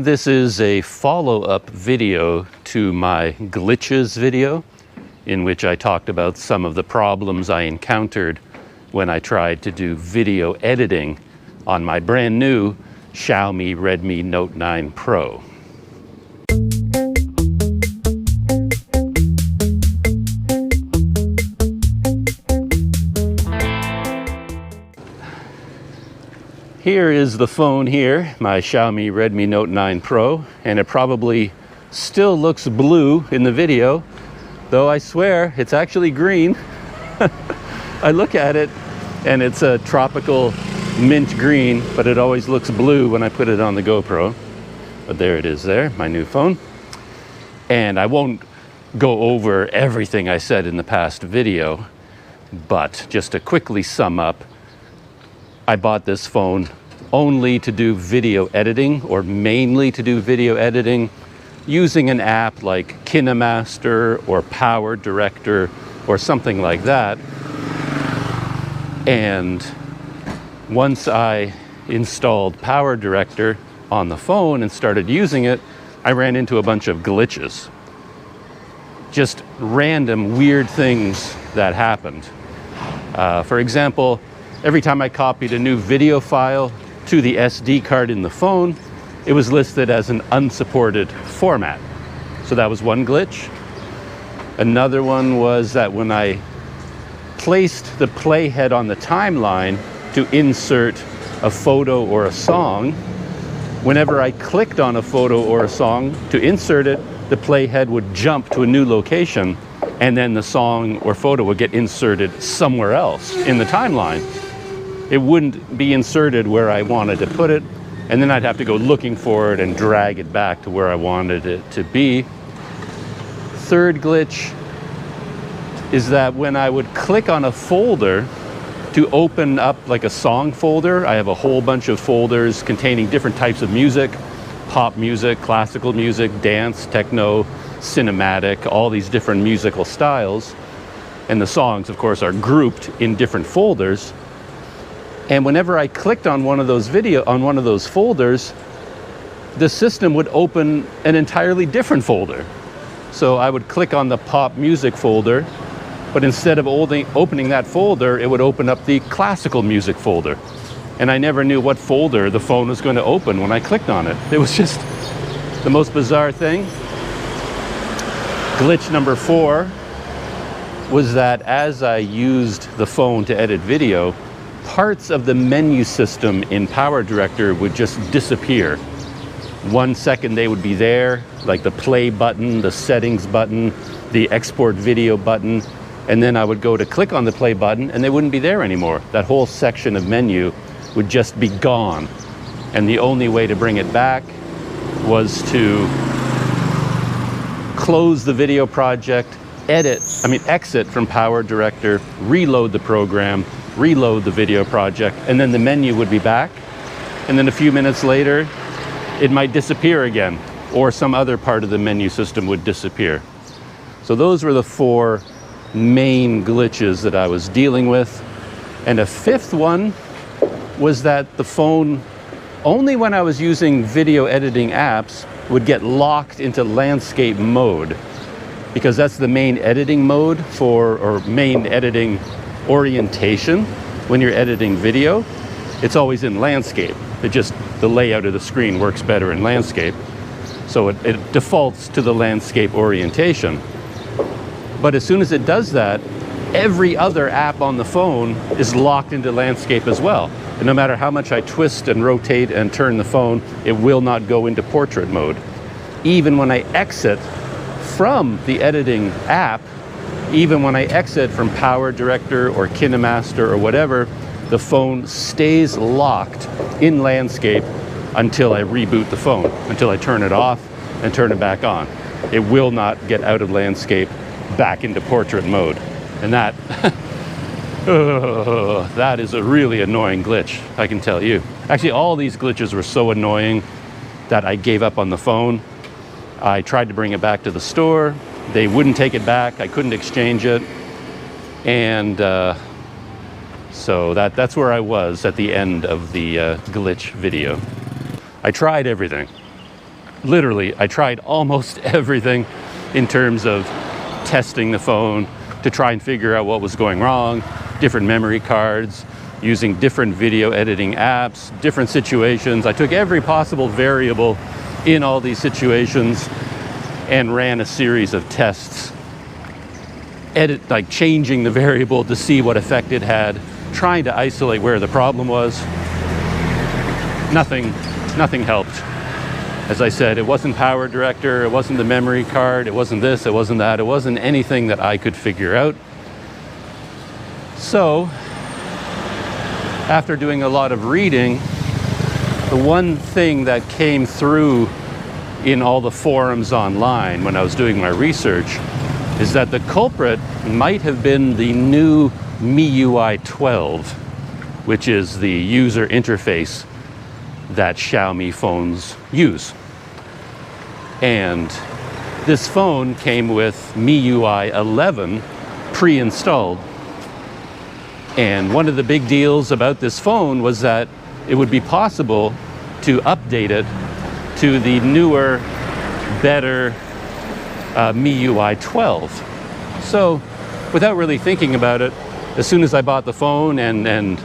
This is a follow-up video to my glitches video, in which I talked about some of the problems I encountered when I tried to do video editing on my brand new Xiaomi Redmi Note 9 Pro. Here is the phone here, my Xiaomi Redmi Note 9 Pro, and it probably still looks blue in the video, though I swear it's actually green. I look at it and it's a tropical mint green, but it always looks blue when I put it on the GoPro. But there it is there, my new phone. And I won't go over everything I said in the past video, but just to quickly sum up, I bought this phone only to do video editing, or mainly to do video editing, using an app like KineMaster or Power Director or something like that. And once I installed Power Director on the phone and started using it, I ran into a bunch of glitches. Just random weird things that happened. For example, every time I copied a new video file to the SD card in the phone, it was listed as an unsupported format. So that was one glitch. Another one was that when I placed the playhead on the timeline to insert a photo or a song, whenever I clicked on a photo or a song to insert it, the playhead would jump to a new location, and then the song or photo would get inserted somewhere else in the timeline. It wouldn't be inserted where I wanted to put it, and then I'd have to go looking for it and drag it back to where I wanted it to be. Third glitch is that when I would click on a folder to open up like a song folder, I have a whole bunch of folders containing different types of music, pop music, classical music, dance, techno, cinematic, all these different musical styles. And the songs, of course, are grouped in different folders. And whenever I clicked on one of those folders, the system would open an entirely different folder. So I would click on the pop music folder, but instead of opening that folder, it would open up the classical music folder. And I never knew what folder the phone was going to open when I clicked on it. It was just the most bizarre thing. Glitch number 4 was that as I used the phone to edit video, parts of the menu system in Power Director would just disappear. 1 second they would be there, like the play button, the settings button, the export video button, and then I would go to click on the play button and they wouldn't be there anymore. That whole section of menu would just be gone. And the only way to bring it back was to close the video project, exit from Power Director, reload the program, reload the video project, and then the menu would be back. And then a few minutes later, it might disappear again, or some other part of the menu system would disappear. So those were the 4 main glitches that I was dealing with. And a 5th one was that the phone, only when I was using video editing apps, would get locked into landscape mode, because that's the main editing mode or main editing orientation when you're editing video. It's always in landscape. The layout of the screen works better in landscape, so it defaults to the landscape orientation. But as soon as it does that, every other app on the phone is locked into landscape as well. And no matter how much I twist and rotate and turn the phone, it will not go into portrait mode. Even when I exit from the editing app, even when I exit from Power Director or KineMaster or whatever, the phone stays locked in landscape until I reboot the phone, until I turn it off and turn it back on. It will not get out of landscape back into portrait mode. And that, that is a really annoying glitch, I can tell you. Actually, all these glitches were so annoying that I gave up on the phone. I tried to bring it back to the store. They wouldn't take it back. I couldn't exchange it. And so that's where I was at the end of the glitch video. I tried everything. literally, I tried almost everything in terms of testing the phone to try and figure out what was going wrong, different memory cards, using different video editing apps, different situations. I took every possible variable in all these situations and ran a series of tests, changing the variable to see what effect it had, trying to isolate where the problem was. Nothing helped. As I said, it wasn't power director, it wasn't the memory card, it wasn't this, it wasn't that, it wasn't anything that I could figure out. So, after doing a lot of reading, the one thing that came through in all the forums online when I was doing my research is that the culprit might have been the new MIUI 12, which is the user interface that Xiaomi phones use. And this phone came with MIUI 11 pre-installed. And one of the big deals about this phone was that it would be possible to update it to the newer, better MIUI 12. So, without really thinking about it, as soon as I bought the phone and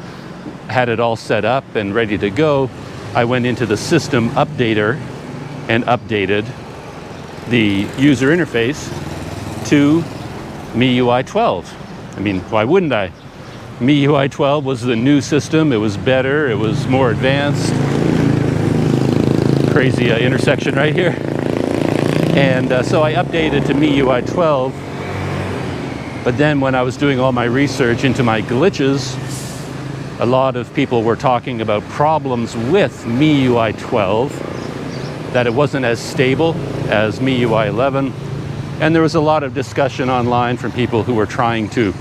had it all set up and ready to go, I went into the system updater and updated the user interface to MIUI 12. I mean, why wouldn't I? MIUI 12 was the new system. It was better. It was more advanced. Crazy intersection right here. And so I updated to MIUI 12. But then when I was doing all my research into my glitches, a lot of people were talking about problems with MIUI 12, that it wasn't as stable as MIUI 11. And there was a lot of discussion online from people who were trying to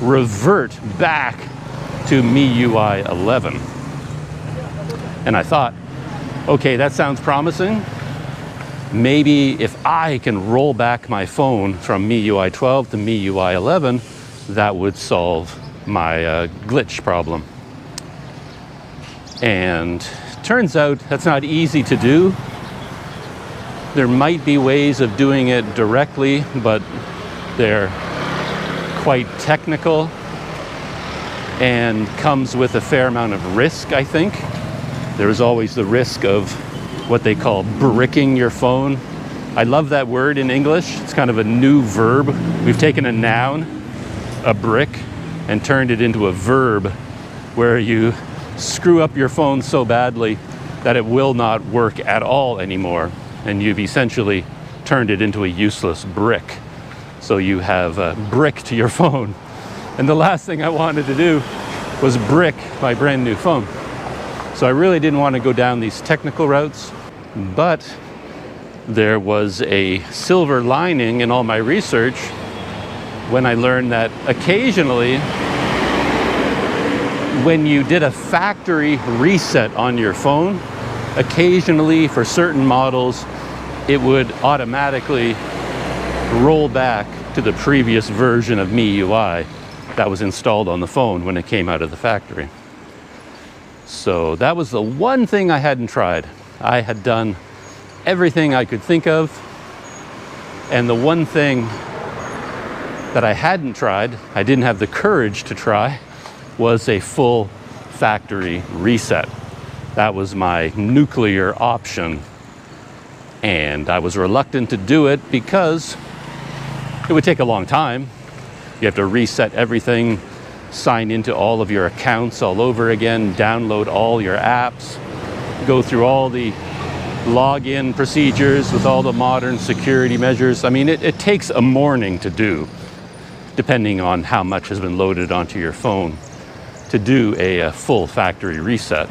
revert back to MIUI 11. And I thought, okay, that sounds promising. Maybe if I can roll back my phone from MIUI 12 to MIUI 11, that would solve my glitch problem. And turns out that's not easy to do. There might be ways of doing it directly, but they're quite technical and comes with a fair amount of risk, I think. There's always the risk of what they call bricking your phone. I love that word in English. It's kind of a new verb. We've taken a noun, a brick, and turned it into a verb where you screw up your phone so badly that it will not work at all anymore. And you've essentially turned it into a useless brick. So you have bricked your phone. And the last thing I wanted to do was brick my brand new phone. So I really didn't want to go down these technical routes, but there was a silver lining in all my research when I learned that occasionally when you did a factory reset on your phone, occasionally for certain models, it would automatically roll back to the previous version of MIUI that was installed on the phone when it came out of the factory. So that was the one thing I hadn't tried. I had done everything I could think of, and the one thing that I hadn't tried, I didn't have the courage to try, was a full factory reset. That was my nuclear option, and I was reluctant to do it because it would take a long time. You have to reset everything, sign into all of your accounts all over again, download all your apps, go through all the login procedures with all the modern security measures. I mean, it takes a morning to do, depending on how much has been loaded onto your phone, to do a full factory reset.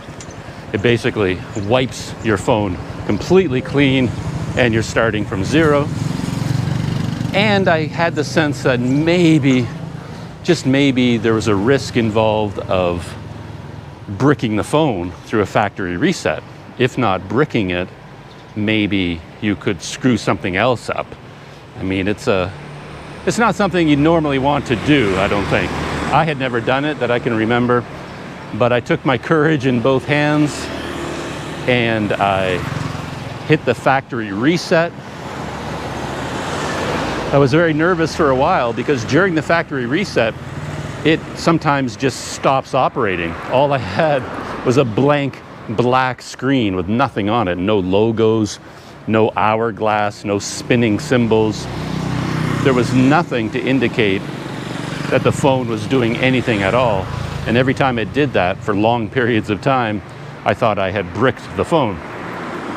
It basically wipes your phone completely clean and you're starting from zero. And I had the sense that maybe, just maybe, there was a risk involved of bricking the phone through a factory reset. If not bricking it, maybe you could screw something else up. I mean, it's not something you normally want to do, I don't think. I had never done it that I can remember, but I took my courage in both hands and I hit the factory reset. I was very nervous for a while because during the factory reset, it sometimes just stops operating. All I had was a blank black screen with nothing on it, no logos, no hourglass, no spinning symbols. There was nothing to indicate that the phone was doing anything at all. And every time it did that for long periods of time, I thought I had bricked the phone.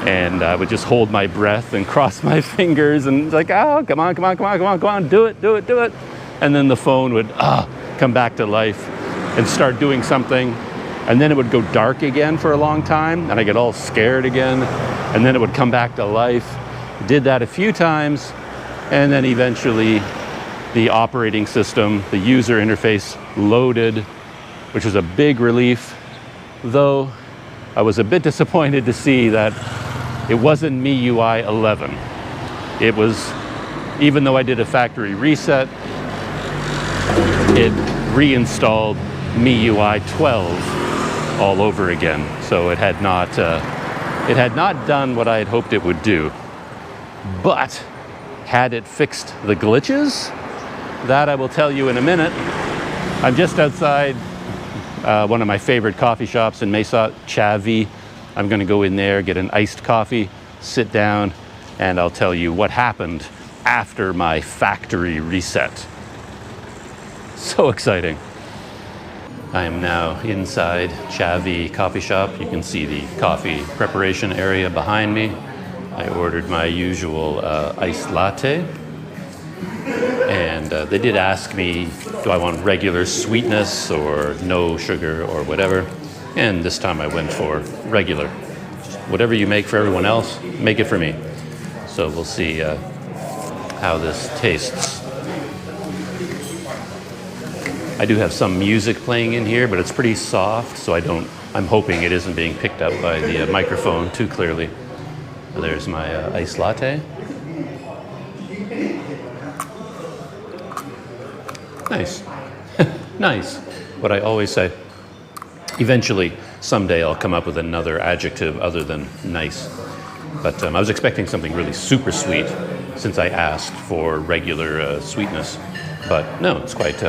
And I would just hold my breath and cross my fingers and like, oh, come on, do it. And then the phone would come back to life and start doing something. And then it would go dark again for a long time, and I get all scared again. And then it would come back to life. Did that a few times, and then eventually the operating system, the user interface loaded, which was a big relief, though I was a bit disappointed to see that it wasn't MIUI 11. It was, even though I did a factory reset, it reinstalled MIUI 12 all over again. So it had not done what I had hoped it would do. But had it fixed the glitches? That I will tell you in a minute. I'm just outside one of my favorite coffee shops in Mesa, Chavi. I'm going to go in there, get an iced coffee, sit down, and I'll tell you what happened after my factory reset. So exciting. I am now inside Chavi coffee shop. You can see the coffee preparation area behind me. I ordered my usual iced latte. And they did ask me, do I want regular sweetness or no sugar or whatever? And this time I went for regular. Just whatever you make for everyone else, make it for me. So we'll see how this tastes. I do have some music playing in here, but it's pretty soft, so I'm hoping it isn't being picked up by the microphone too clearly. There's my iced latte. Nice. Nice. What I always say. Eventually, someday I'll come up with another adjective other than nice. But I was expecting something really super sweet since I asked for regular sweetness. But no, it's quite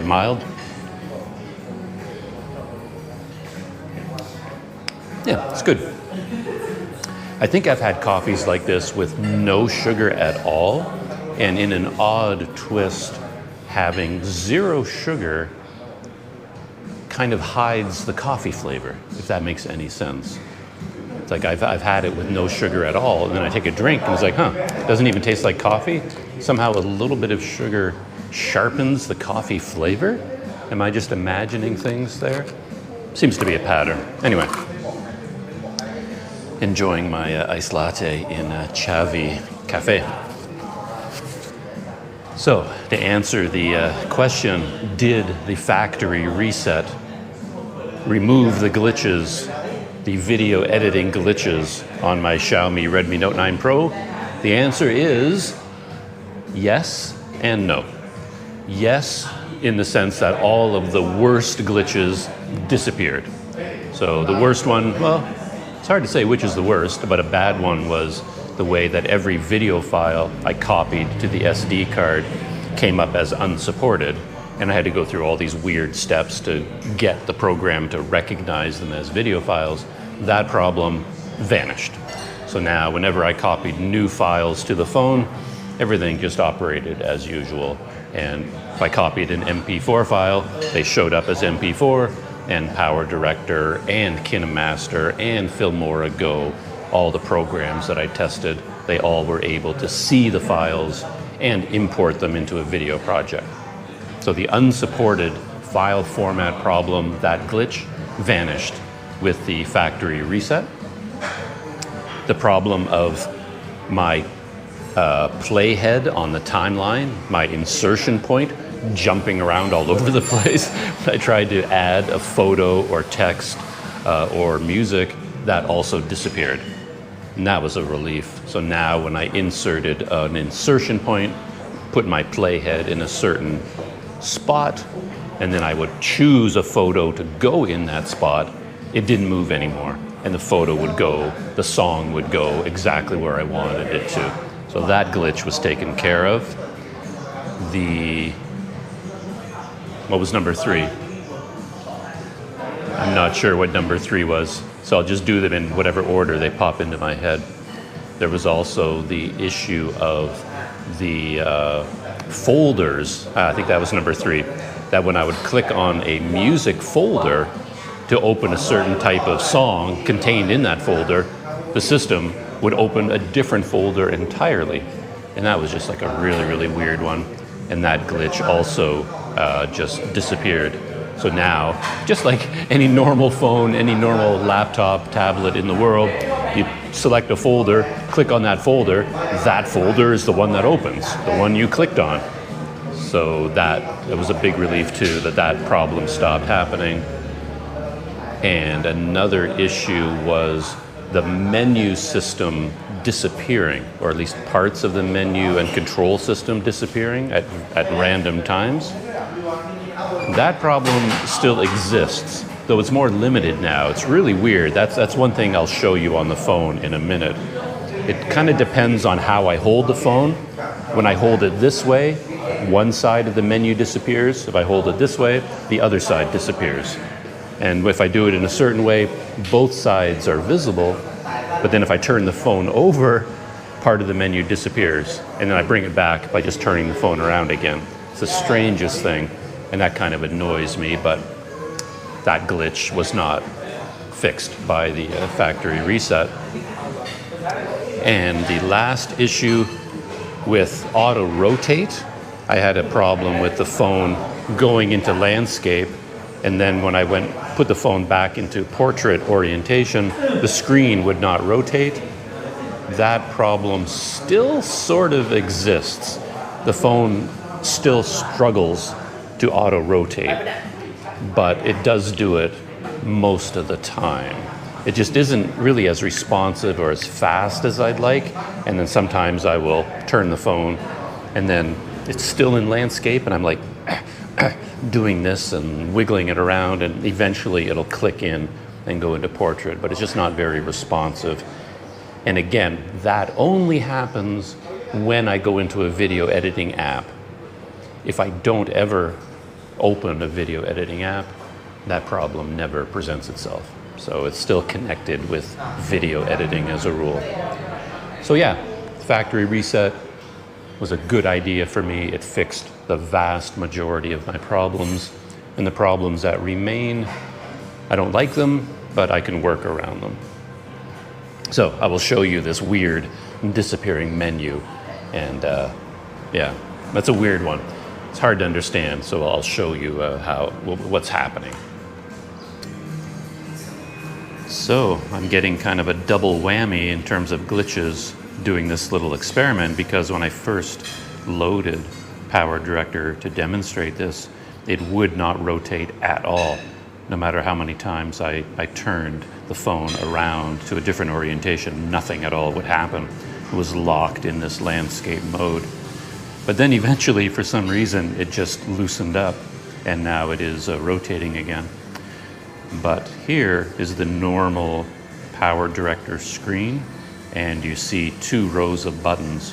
mild. Yeah, it's good. I think I've had coffees like this with no sugar at all, and in an odd twist, having zero sugar kind of hides the coffee flavor, if that makes any sense. It's like I've had it with no sugar at all, and then I take a drink and it's like, it doesn't even taste like coffee. Somehow a little bit of sugar sharpens the coffee flavor. Am I just imagining things there? Seems to be a pattern. Anyway, enjoying my iced latte in Chavi Cafe. So, to answer the question, did the factory reset remove the glitches, the video editing glitches on my Xiaomi Redmi Note 9 Pro? The answer is yes and no. Yes, in the sense that all of the worst glitches disappeared. So the worst one, well, it's hard to say which is the worst, but a bad one was the way that every video file I copied to the SD card came up as unsupported, and I had to go through all these weird steps to get the program to recognize them as video files. That problem vanished. So now whenever I copied new files to the phone, everything just operated as usual. And if I copied an MP4 file, they showed up as MP4, and Power Director and KineMaster and Filmora Go, all the programs that I tested, they all were able to see the files and import them into a video project. So the unsupported file format problem, that glitch, vanished with the factory reset. The problem of my playhead on the timeline, my insertion point, jumping around all over the place. I tried to add a photo or text or music, that also disappeared. And that was a relief. So now when I inserted an insertion point, put my playhead in a certain spot, and then I would choose a photo to go in that spot, it didn't move anymore. and the photo would go, the song would go exactly where I wanted it to. So that glitch was taken care of. What was number 3? I'm not sure what number 3 was, so I'll just do them in whatever order they pop into my head. There was also the issue of the folders. I think that was number 3. That when I would click on a music folder to open a certain type of song contained in that folder, the system would open a different folder entirely. And that was just like a really, really weird one. And that glitch also just disappeared. So now, just like any normal phone, any normal laptop, tablet in the world, you select a folder, click on that folder is the one that opens, the one you clicked on. So it was a big relief too, that problem stopped happening. And another issue was the menu system disappearing, or at least parts of the menu and control system disappearing at random times. That problem still exists, though it's more limited now. It's really weird. That's one thing I'll show you on the phone in a minute. It kind of depends on how I hold the phone. When I hold it this way, one side of the menu disappears. If I hold it this way, the other side disappears. And if I do it in a certain way, both sides are visible. But then if I turn the phone over, part of the menu disappears. And then I bring it back by just turning the phone around again. It's the strangest thing. And that kind of annoys me, but that glitch was not fixed by the factory reset. And the last issue with auto rotate, I had a problem with the phone going into landscape, and then when I put the phone back into portrait orientation, the screen would not rotate. That problem still sort of exists. The phone still struggles to auto rotate, but it does do it most of the time. It just isn't really as responsive or as fast as I'd like, and then sometimes I will turn the phone and then it's still in landscape and I'm like doing this and wiggling it around, and eventually it'll click in and go into portrait, but it's just not very responsive. And again, that only happens when I go into a video editing app. If I don't ever open a video editing app, that problem never presents itself. So it's still connected with video editing as a rule. So yeah, factory reset was a good idea for me. It fixed the vast majority of my problems, and the problems that remain, I don't like them, but I can work around them. So I will show you this weird disappearing menu, and yeah, that's a weird one. It's hard to understand, so I'll show you what's happening. So I'm getting kind of a double whammy in terms of glitches doing this little experiment, because when I first loaded Power Director to demonstrate this, it would not rotate at all. No matter how many times I turned the phone around to a different orientation, nothing at all would happen. It was locked in this landscape mode. But then eventually, for some reason, it just loosened up, and now it is rotating again. But here is the normal Power Director screen, and you see 2 rows of buttons.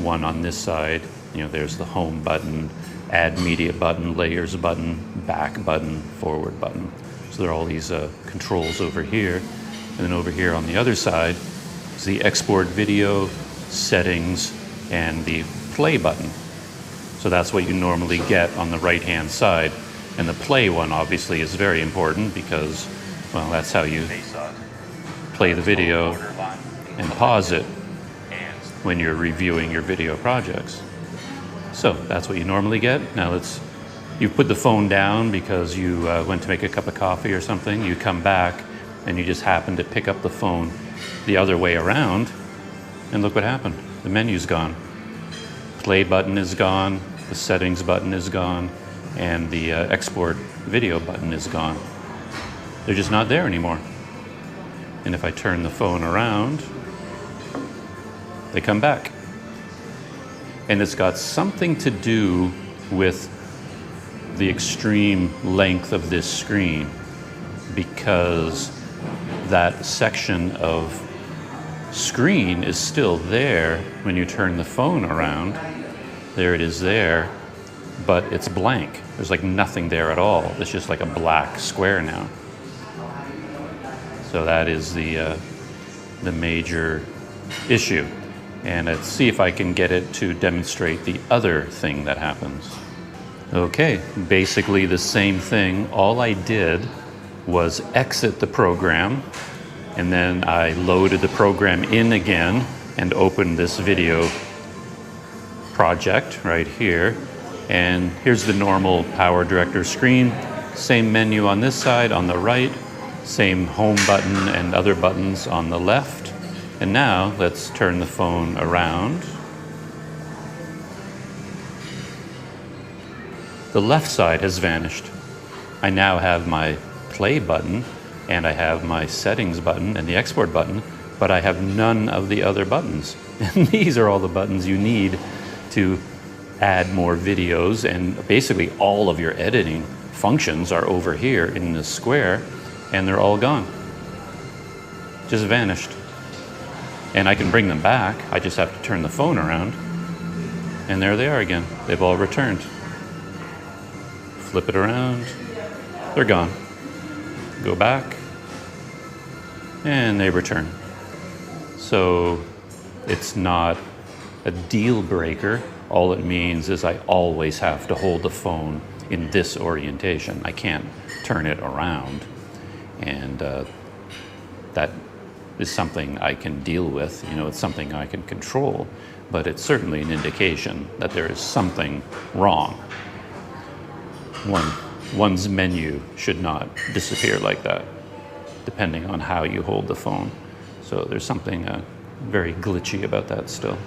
One on this side, there's the home button, add media button, layers button, back button, forward button. So there are all these controls over here. And then over here on the other side is the export video, settings, and the play button. So that's what you normally get on the right-hand side. And the play one obviously is very important because, well, that's how you play the video and pause it when you're reviewing your video projects. So that's what you normally get. Now you put the phone down because you went to make a cup of coffee or something. You come back and you just happen to pick up the phone the other way around, and look what happened. The menu's gone. Play button is gone, the settings button is gone, and the export video button is gone. They're just not there anymore. And if I turn the phone around, they come back. And it's got something to do with the extreme length of this screen, because that section of screen is still there when you turn the phone around. There it is there, but it's blank. There's like nothing there at all. It's just like a black square now. So that is the major issue. And let's see if I can get it to demonstrate the other thing that happens. Okay, basically the same thing. All I did was exit the program, and then I loaded the program in again and opened this video project right here. And here's the normal Power Director screen. Same menu on this side, on the right, same home button and other buttons on the left. And now let's turn the phone around. The left side has vanished. I now have my play button, and I have my settings button and the export button, but I have none of the other buttons. And these are all the buttons you need to add more videos, and basically all of your editing functions are over here in this square, and they're all gone. Just vanished. And I can bring them back. I just have to turn the phone around, and there they are again. They've all returned. Flip it around, they're gone. Go back, and they return. So it's not a deal breaker. All it means is I always have to hold the phone in this orientation. I can't turn it around. And that is something I can deal with. You know, it's something I can control, but it's certainly an indication that there is something wrong. One's menu should not disappear like that, depending on how you hold the phone. So there's something very glitchy about that still.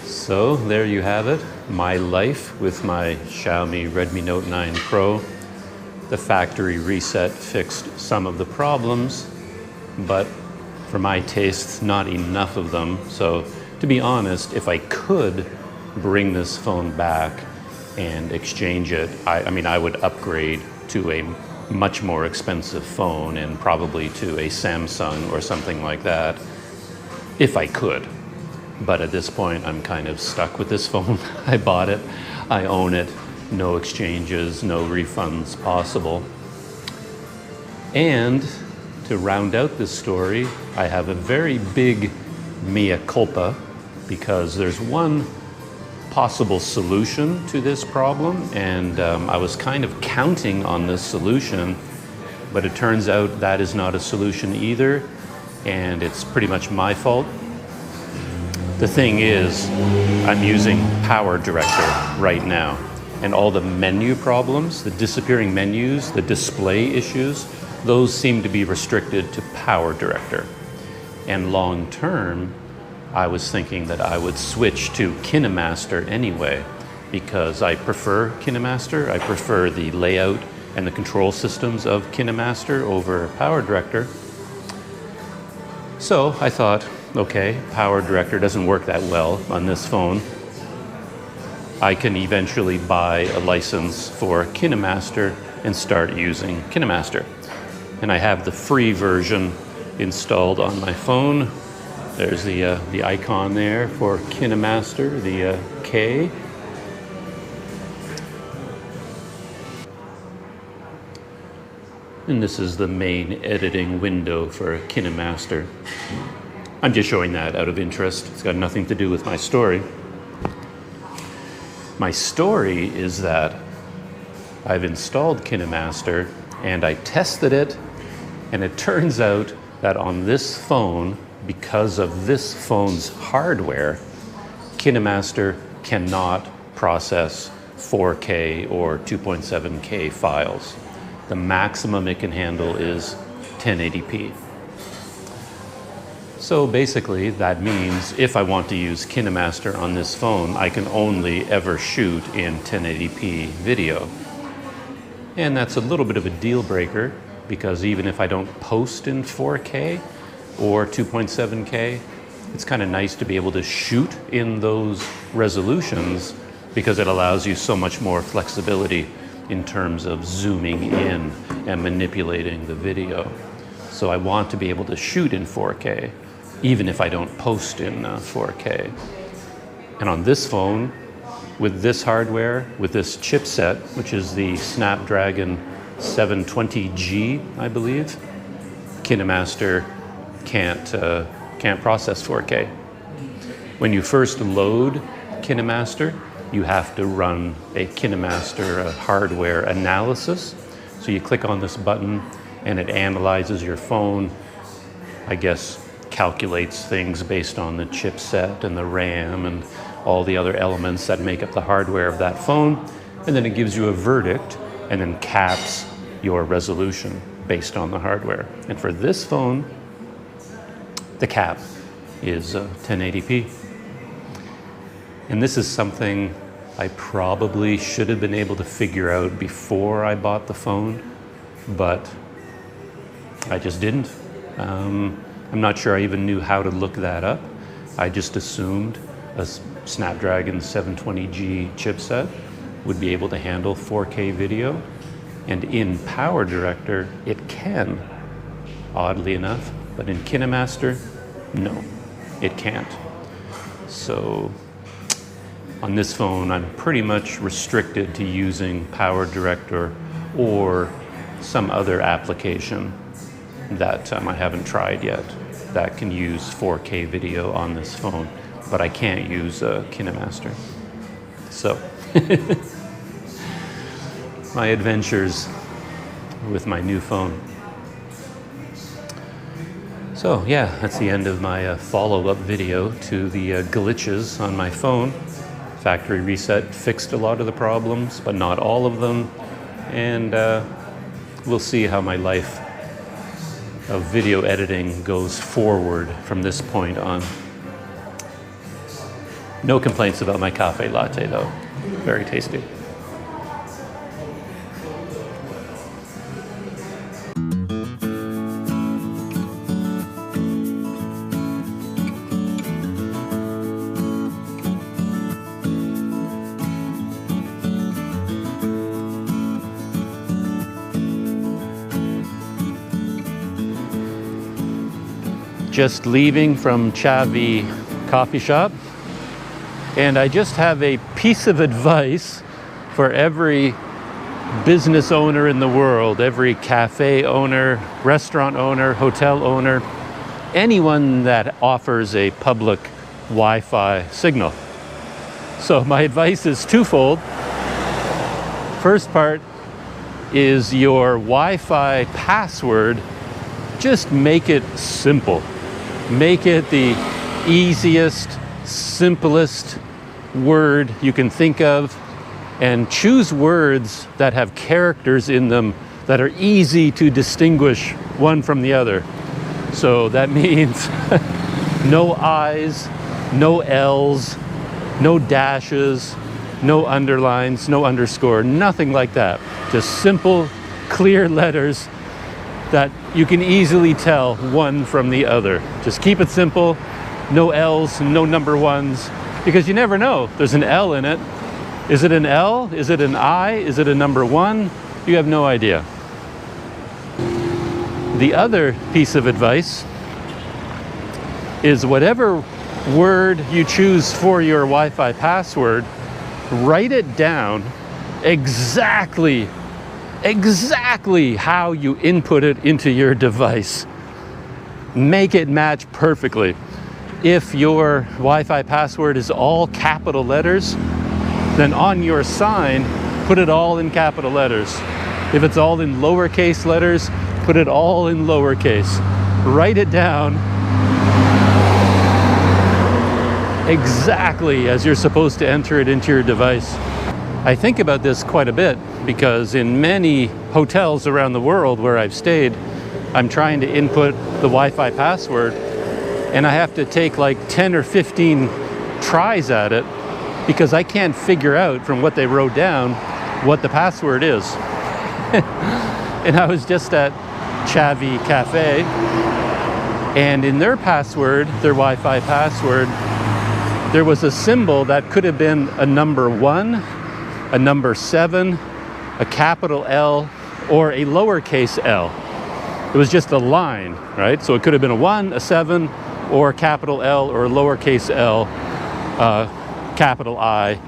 So there you have it, my life with my Xiaomi Redmi Note 9 Pro. The factory reset fixed some of the problems, but for my taste, not enough of them. So to be honest, if I could bring this phone back and exchange it, I mean, I would upgrade to a much more expensive phone, and probably to a Samsung or something like that, if I could. But at this point, I'm kind of stuck with this phone. I bought it, I own it, no exchanges, no refunds possible. And to round out this story, I have a very big mea culpa, because there's one possible solution to this problem, and I was kind of counting on this solution, but it turns out that is not a solution either, and it's pretty much my fault. The thing is, I'm using Power Director right now, and all the menu problems, the disappearing menus, the display issues, those seem to be restricted to Power Director. And long term, I was thinking that I would switch to KineMaster anyway, because I prefer KineMaster. I prefer the layout and the control systems of KineMaster over Power Director. So I thought, okay, Power Director doesn't work that well on this phone. I can eventually buy a license for KineMaster and start using KineMaster. And I have the free version installed on my phone. There's the icon there for KineMaster, the K. And this is the main editing window for KineMaster. I'm just showing that out of interest. It's got nothing to do with my story. My story is that I've installed KineMaster and I tested it, and it turns out that on this phone, because of this phone's hardware, KineMaster cannot process 4K or 2.7K files. The maximum it can handle is 1080p. So basically, that means if I want to use KineMaster on this phone, I can only ever shoot in 1080p video. And that's a little bit of a deal breaker, because even if I don't post in 4K or 2.7K, it's kind of nice to be able to shoot in those resolutions, because it allows you so much more flexibility in terms of zooming in and manipulating the video. So I want to be able to shoot in 4K, even if I don't post in 4K. And on this phone, with this hardware, with this chipset, which is the Snapdragon 720G, I believe, KineMaster can't process 4K. When you first load KineMaster, you have to run a KineMaster hardware analysis. So you click on this button and it analyzes your phone, I guess calculates things based on the chipset and the RAM and all the other elements that make up the hardware of that phone, and then it gives you a verdict and then caps your resolution based on the hardware. And for this phone, the cap is 1080p. And this is something I probably should have been able to figure out before I bought the phone, but I just didn't. I'm not sure I even knew how to look that up. I just assumed a Snapdragon 720G chipset would be able to handle 4K video, and in Power Director it can, oddly enough, but in KineMaster, no, it can't. So on this phone, I'm pretty much restricted to using Power Director or some other application that I haven't tried yet that can use 4K video on this phone, but I can't use KineMaster. So, my adventures with my new phone. So yeah, that's the end of my follow-up video to the glitches on my phone. Factory reset fixed a lot of the problems, but not all of them. And we'll see how my life of video editing goes forward from this point on. No complaints about my cafe latte though. Very tasty. Just leaving from Xiaomi coffee shop, and I just have a piece of advice for every business owner in the world, every cafe owner, restaurant owner, hotel owner, anyone that offers a public Wi-Fi signal. So my advice is twofold. First part is your Wi-Fi password, just make it simple. Make it the easiest, simplest word you can think of, and choose words that have characters in them that are easy to distinguish one from the other. So that means no I's, no L's, no dashes, no underlines, no underscore, nothing like that. Just simple, clear letters that you can easily tell one from the other. Just keep it simple, no L's, no number ones, because you never know. There's an L in it. Is it an L? Is it an I? Is it a number one? You have no idea. The other piece of advice is whatever word you choose for your Wi-Fi password, write it down exactly how you input it into your device. Make it match perfectly. If your Wi-Fi password is all capital letters, then on your sign, put it all in capital letters. If it's all in lowercase letters, put it all in lowercase. Write it down exactly as you're supposed to enter it into your device. I think about this quite a bit because in many hotels around the world where I've stayed, I'm trying to input the Wi-Fi password and I have to take like 10 or 15 tries at it because I can't figure out from what they wrote down what the password is. And I was just at Xiaomi Cafe, and in their password, their Wi-Fi password, there was a symbol that could have been a number 1, a number 7, a capital L, or a lowercase l. It was just a line, right? So it could have been a 1, a 7, or a capital L or a lowercase l, capital I.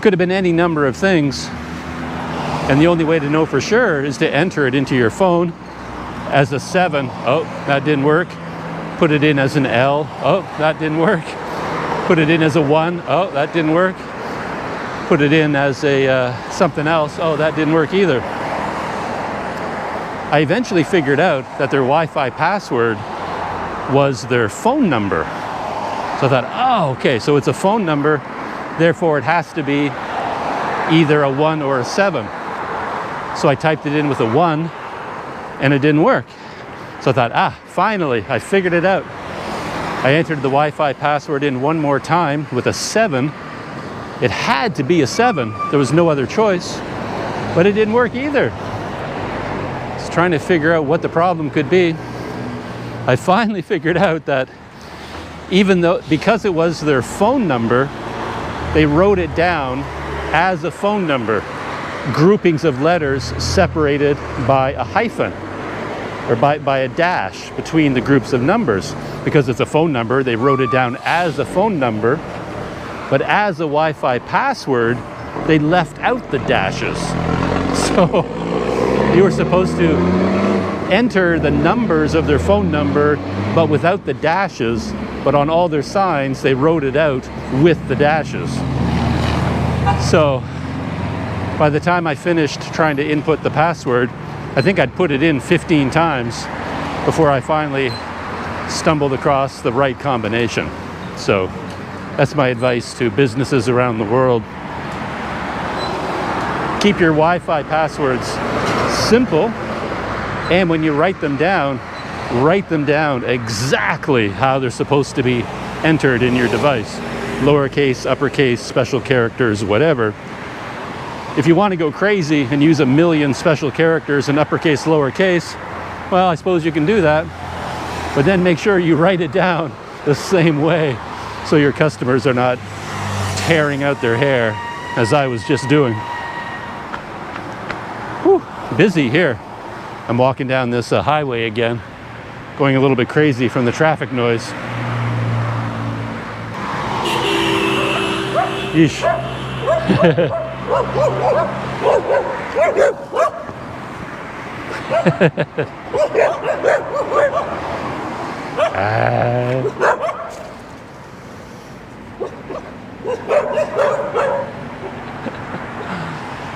Could have been any number of things. And the only way to know for sure is to enter it into your phone as a 7. Oh, that didn't work. Put it in as an L. Oh, that didn't work. Put it in as a 1. Oh, that didn't work. Put it in as a something else. Oh, that didn't work either. I eventually figured out that their Wi-Fi password was their phone number. So I thought, oh, okay, so it's a phone number, therefore it has to be either a 1 or a 7. So I typed it in with a 1, and it didn't work. So I thought, finally, I figured it out. I entered the Wi-Fi password in one more time with a 7. It had to be a 7. There was no other choice, but it didn't work either. I was trying to figure out what the problem could be. I finally figured out that because it was their phone number, they wrote it down as a phone number, groupings of letters separated by a hyphen or by a dash between the groups of numbers. Because it's a phone number, they wrote it down as a phone number, but as a Wi-Fi password, they left out the dashes. So you were supposed to enter the numbers of their phone number, but without the dashes, but on all their signs, they wrote it out with the dashes. So by the time I finished trying to input the password, I think I'd put it in 15 times before I finally stumbled across the right combination. So that's my advice to businesses around the world. Keep your Wi-Fi passwords simple, and when you write them down exactly how they're supposed to be entered in your device. Lowercase, uppercase, special characters, whatever. If you want to go crazy and use 1,000,000 special characters in uppercase, lowercase, well, I suppose you can do that. But then make sure you write it down the same way so your customers are not tearing out their hair, as I was just doing. Whew, busy here. I'm walking down this highway again, going a little bit crazy from the traffic noise. Yeesh.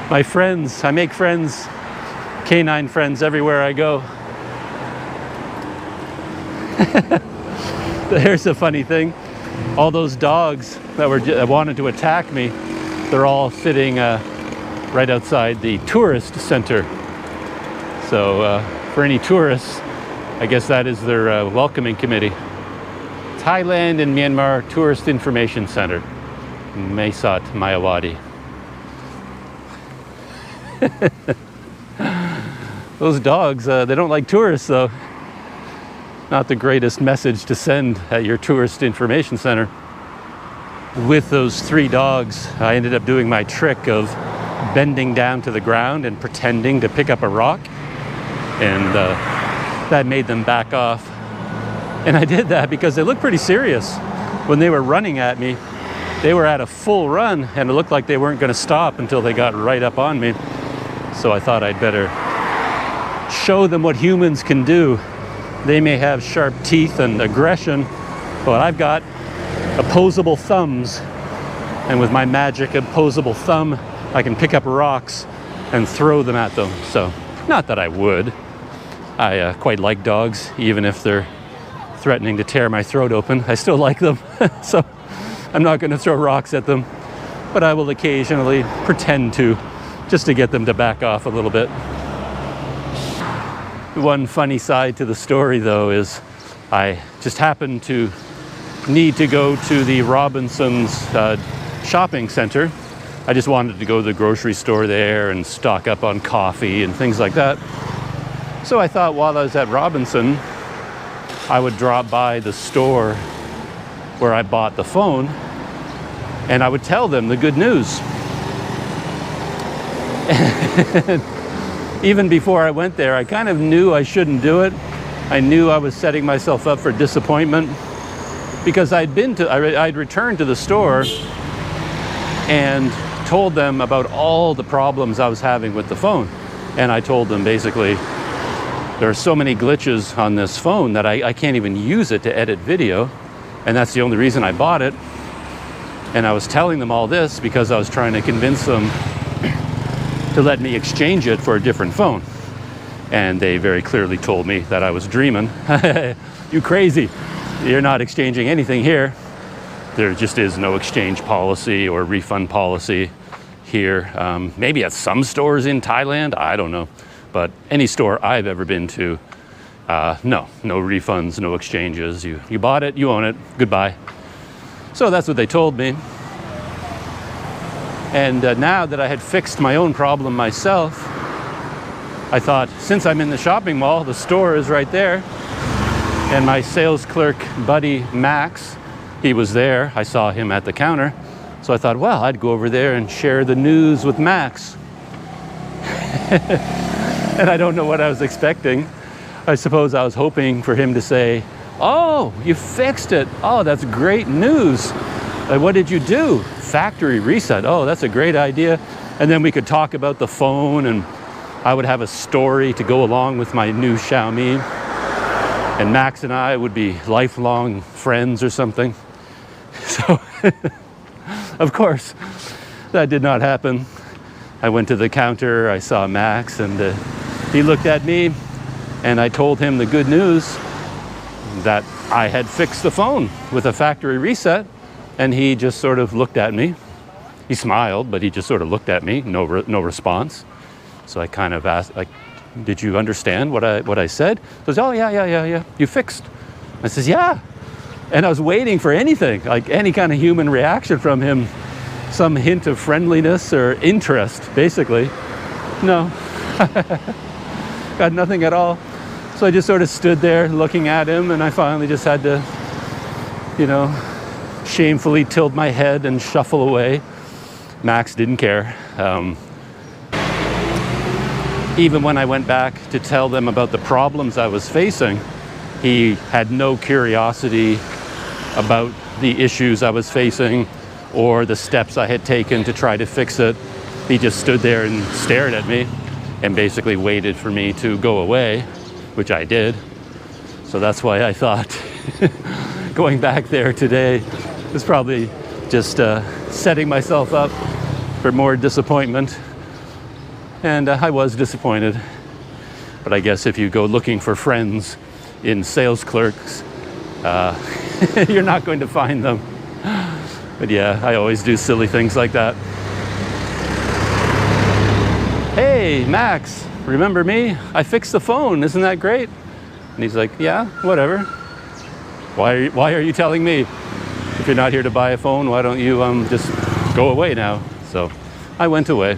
My friends, I make friends, canine friends everywhere I go. Here's a funny thing. All those dogs that wanted to attack me, they're all sitting right outside the tourist center. So for any tourists, I guess that is their welcoming committee. Thailand and Myanmar Tourist Information Center, Mesat, Mayawati. Those dogs, they don't like tourists though. Not the greatest message to send at your tourist information center. With those 3 dogs, I ended up doing my trick of bending down to the ground and pretending to pick up a rock. And that made them back off. And I did that because they looked pretty serious. When they were running at me, they were at a full run, and it looked like they weren't going to stop until they got right up on me. So I thought I'd better show them what humans can do. They may have sharp teeth and aggression, but I've got opposable thumbs. And with my magic opposable thumb, I can pick up rocks and throw them at them. So, not that I would. I quite like dogs, even if they're threatening to tear my throat open. I still like them, so I'm not going to throw rocks at them. But I will occasionally pretend to, just to get them to back off a little bit. One funny side to the story, though, is I just happened to need to go to the Robinsons shopping center. I just wanted to go to the grocery store there and stock up on coffee and things like that. So I thought while I was at Robinson, I would drop by the store where I bought the phone, and I would tell them the good news. even before I went there, I kind of knew I shouldn't do it. I knew I was setting myself up for disappointment because I'd returned to the store and told them about all the problems I was having with the phone. And I told them basically, there are so many glitches on this phone that I can't even use it to edit video. And that's the only reason I bought it. And I was telling them all this because I was trying to convince them to let me exchange it for a different phone. And they very clearly told me that I was dreaming. You crazy. You're not exchanging anything here. There just is no exchange policy or refund policy here. Maybe at some stores in Thailand, I don't know. But any store I've ever been to, no refunds, no exchanges. You bought it, you own it, goodbye. So that's what they told me. And now that I had fixed my own problem myself, I thought, since I'm in the shopping mall, the store is right there. And my sales clerk buddy, Max, he was there. I saw him at the counter. So I thought, well, I'd go over there and share the news with Max. And I don't know what I was expecting. I suppose I was hoping for him to say, oh, you fixed it. Oh, that's great news. What did you do? Factory reset. Oh, that's a great idea. And then we could talk about the phone, and I would have a story to go along with my new Xiaomi. And Max and I would be lifelong friends or something. So, of course, that did not happen. I went to the counter, I saw Max, and he looked at me, and I told him the good news that I had fixed the phone with a factory reset, and he just sort of looked at me. He smiled, but he just sort of looked at me, no response. So I kind of asked, like, did you understand what I said? He goes, oh, yeah, you fixed. I says, yeah. And I was waiting for anything, like any kind of human reaction from him, some hint of friendliness or interest, basically. No, got nothing at all. So I just sort of stood there looking at him, and I finally just had to, shamefully tilt my head and shuffle away. Max didn't care. Even when I went back to tell them about the problems I was facing, he had no curiosity about the issues I was facing or the steps I had taken to try to fix it. He just stood there and stared at me and basically waited for me to go away, which I did. So that's why I thought going back there today was probably just setting myself up for more disappointment. And I was disappointed. But I guess if you go looking for friends in sales clerks, you're not going to find them. But yeah, I always do silly things like that. Hey, Max, remember me? I fixed the phone, isn't that great? And he's like, yeah, whatever. Why are you telling me? If you're not here to buy a phone, why don't you just go away now? So I went away.